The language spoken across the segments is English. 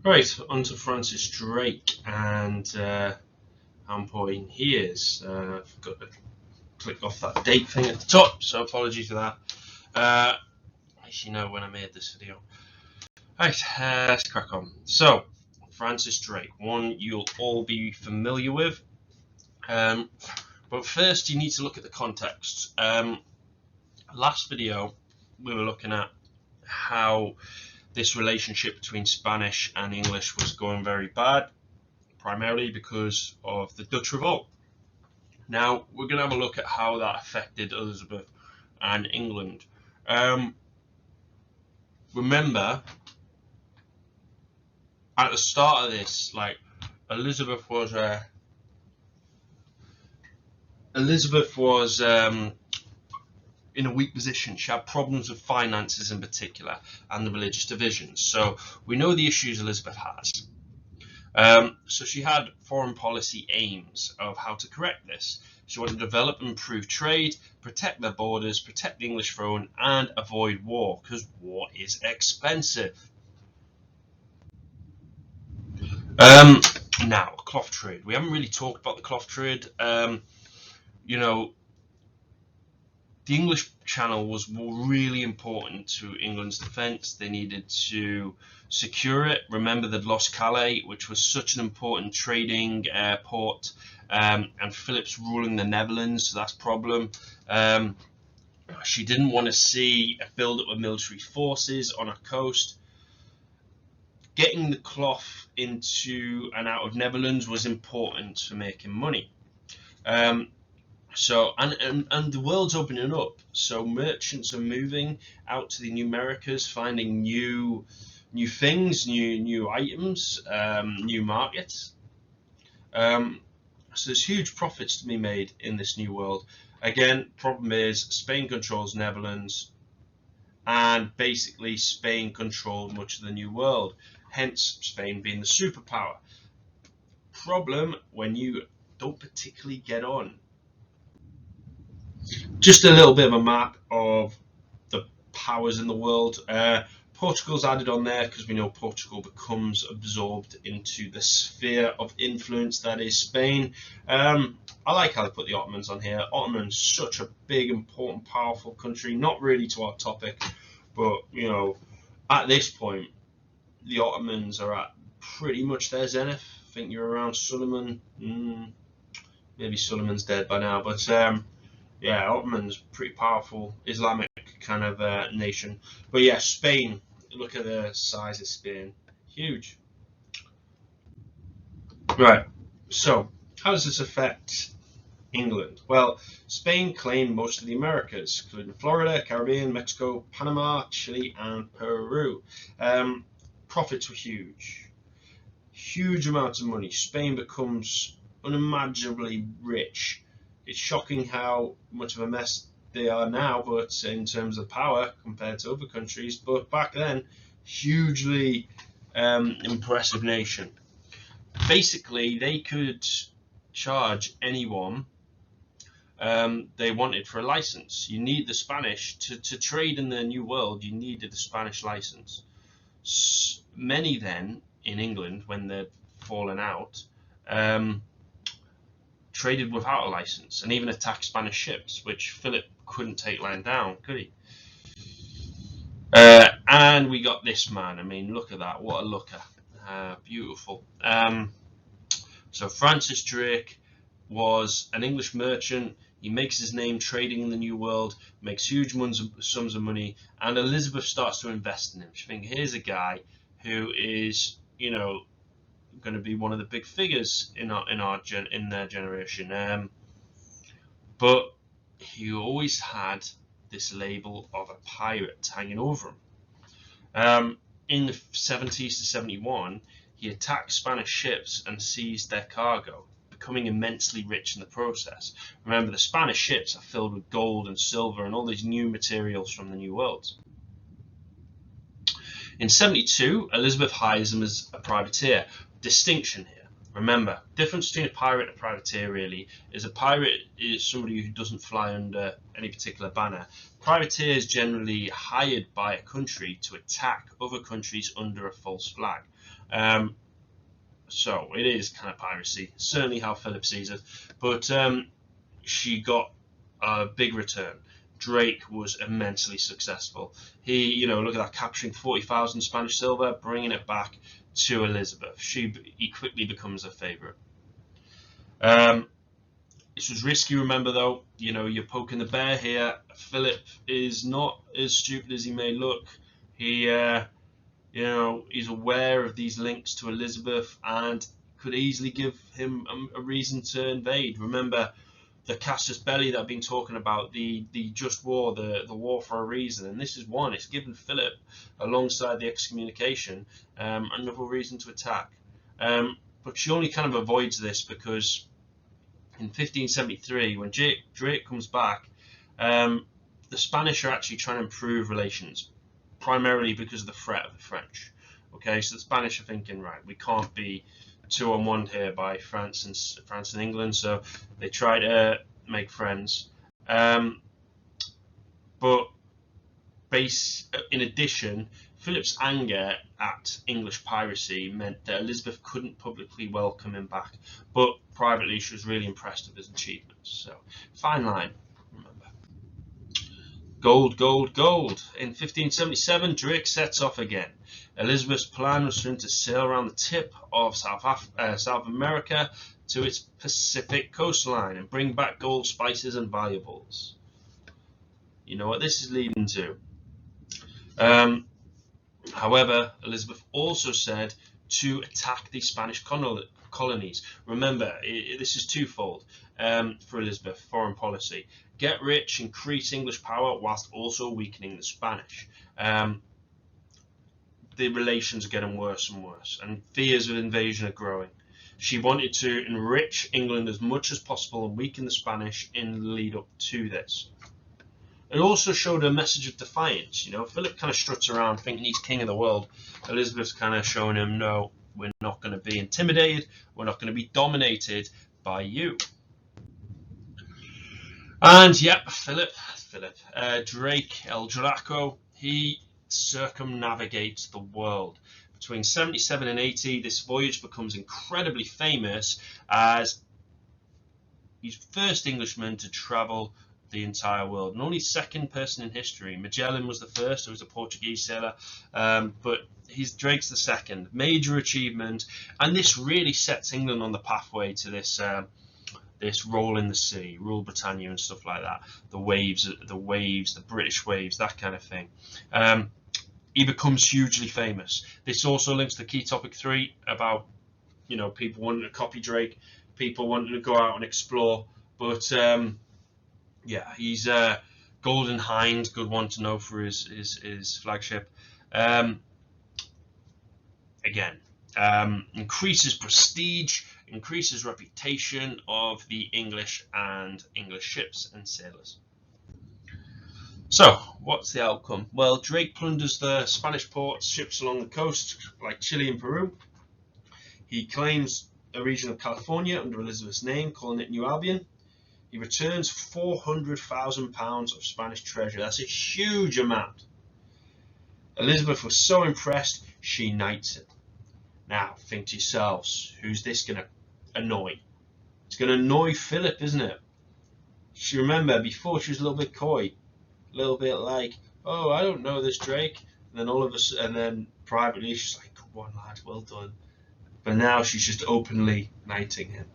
Right, on to Francis Drake, and how important he is. Forgot to click off that date thing at the top, so apologies for that. I actually know when I made this video. Right, let's crack on. So, Francis Drake, one you'll all be familiar with. But first, you need to look at the context. Last video, we were looking at how this relationship between Spanish and English was going very bad, primarily because of the Dutch Revolt. Now, we're going to have a look at how that affected Elizabeth and England. Remember, at the start of this, Elizabeth was in a weak position. She had problems with finances in particular and the religious divisions. So we know the issues Elizabeth has. So she had foreign policy aims of how to correct this. She wanted to develop and improve trade, protect their borders, protect the English throne, and avoid war, because war is expensive. Now, cloth trade. We haven't really talked about the cloth trade. The English Channel was really important to England's defence. They needed to secure it. Remember, they'd lost Calais, which was such an important trading port, and Philip's ruling the Netherlands, so that's a problem. She didn't want to see a build-up of military forces on her coast. Getting the cloth into and out of Netherlands was important for making money. So the world's opening up, so merchants are moving out to the new Americas, finding new things, new items, new markets. So there's huge profits to be made in this new world. Again, problem is Spain controls Netherlands, and basically Spain controlled much of the new world, hence Spain being the superpower. Problem when you don't particularly get on. Just a little bit of a map of the powers in the world. Portugal's added on there because we know Portugal becomes absorbed into the sphere of influence that is Spain. I like how they put the Ottomans on here. Ottomans, such a big, important, powerful country. Not really to our topic, but at this point, the Ottomans are at pretty much their zenith. I think you're around Suleiman. Maybe Suleiman's dead by now, but yeah, Ottoman's pretty powerful Islamic kind of nation. But yeah, Spain, look at the size of Spain, huge. Right, so how does this affect England? Well, Spain claimed most of the Americas, including Florida, Caribbean, Mexico, Panama, Chile, and Peru. Profits were huge amounts of money. Spain becomes unimaginably rich. It's shocking how much of a mess they are now, but in terms of power compared to other countries. But back then, hugely impressive nation. Basically, they could charge anyone they wanted for a license. You need the Spanish to trade in the New World. You needed a Spanish license. Many then in England, when they'd fallen out, traded without a license and even attacked Spanish ships, which Philip couldn't take lying down, could he? And we got this man. I mean, look at that. What a looker. Beautiful. So Francis Drake was an English merchant. He makes his name trading in the New World, makes huge sums of money, and Elizabeth starts to invest in him. She thinks, here's a guy who is, going to be one of the big figures in their generation. But he always had this label of a pirate hanging over him. In the 70s to 71, he attacked Spanish ships and seized their cargo, becoming immensely rich in the process. Remember, the Spanish ships are filled with gold and silver and all these new materials from the New World. In 72, Elizabeth hires him as a privateer. Distinction here. Remember, difference between a pirate and a privateer really is a pirate is somebody who doesn't fly under any particular banner. Privateer is generally hired by a country to attack other countries under a false flag. So it is kind of piracy, certainly how Philip sees it. But she got a big return. Drake was immensely successful. He, look at that, capturing 40,000 Spanish silver, bringing it back to Elizabeth. He quickly becomes a favourite. This was risky, remember, though. You're poking the bear here. Philip is not as stupid as he may look. He, he's aware of these links to Elizabeth and could easily give him a reason to invade. Remember, the casus belli that I've been talking about, the just war, the war for a reason, and this is one. It's given Philip, alongside the excommunication, another reason to attack. But she only kind of avoids this because in 1573, when Drake comes back, the Spanish are actually trying to improve relations, primarily because of the threat of the French. Okay, so the Spanish are thinking, right, we can't be 2-on-1 here by France and England, so they try to make friends. But in addition, Philip's anger at English piracy meant that Elizabeth couldn't publicly welcome him back, but privately she was really impressed with his achievements. So, fine line, remember. Gold, gold, gold. In 1577, Drake sets off again. Elizabeth's plan was for him to sail around the tip of South America to its Pacific coastline and bring back gold, spices, and valuables. You know what this is leading to. However, Elizabeth also said to attack the Spanish colonies. Remember, this is twofold for Elizabeth, foreign policy. Get rich, increase English power, whilst also weakening the Spanish. The relations are getting worse and worse, and fears of invasion are growing. She wanted to enrich England as much as possible and weaken the Spanish in the lead up to this. It also showed a message of defiance. Philip kind of struts around thinking he's king of the world. Elizabeth's kind of showing him, no, we're not going to be intimidated. We're not going to be dominated by you. And yep, Philip, Drake El Draco, he circumnavigates the world. Between 77 and 80, this voyage becomes incredibly famous as he's the first Englishman to travel the entire world, and only second person in history. Magellan was the first, who was a Portuguese sailor, but Drake's the second. Major achievement, and this really sets England on the pathway to this role in the sea, rule Britannia and stuff like that. The waves, the British waves, that kind of thing. He becomes hugely famous. This also links to key topic 3 about people wanting to copy Drake, people wanting to go out and explore, but yeah, he's Golden Hind, good one to know for his flagship. Again, increases prestige, increases reputation of the English ships and sailors. So, what's the outcome? Well, Drake plunders the Spanish ports, ships along the coast, like Chile and Peru. He claims a region of California under Elizabeth's name, calling it New Albion. He returns £400,000 of Spanish treasure. That's a huge amount. Elizabeth was so impressed, she knights him. Now, think to yourselves, who's this going to annoy? It's going to annoy Philip, isn't it? She, remember, before she was a little bit coy, a little bit like, oh, I don't know this Drake. And then privately, she's like, come on, lad, well done. But now she's just openly knighting him.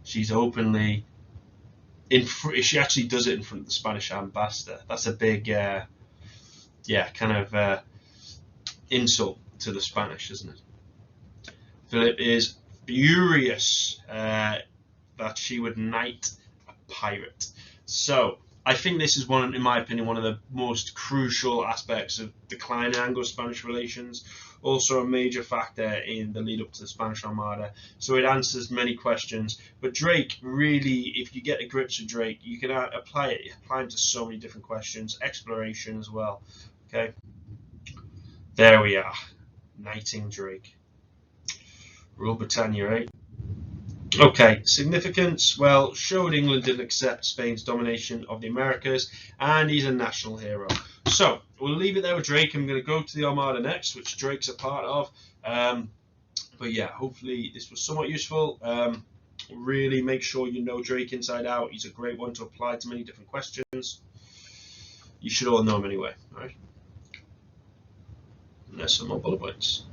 She's openly... she actually does it in front of the Spanish ambassador. That's a big, insult to the Spanish, isn't it? Philip is furious that she would knight a pirate. So I think this is in my opinion, one of the most crucial aspects of declining Anglo-Spanish relations. Also a major factor in the lead up to the Spanish Armada. So it answers many questions. But Drake, really, if you get to grips with Drake, you can apply him to so many different questions. Exploration as well. Okay. There we are. Knighting Drake. Rule Britannia, right? Okay, significance. Well, showed England didn't accept Spain's domination of the Americas, and he's a national hero. So we'll leave it there with Drake. I'm going to go to the Armada next, which Drake's a part of. But yeah, hopefully this was somewhat useful. Really make sure you know Drake inside out. He's a great one to apply to many different questions. You should all know him anyway, all right? And there's some more bullet points.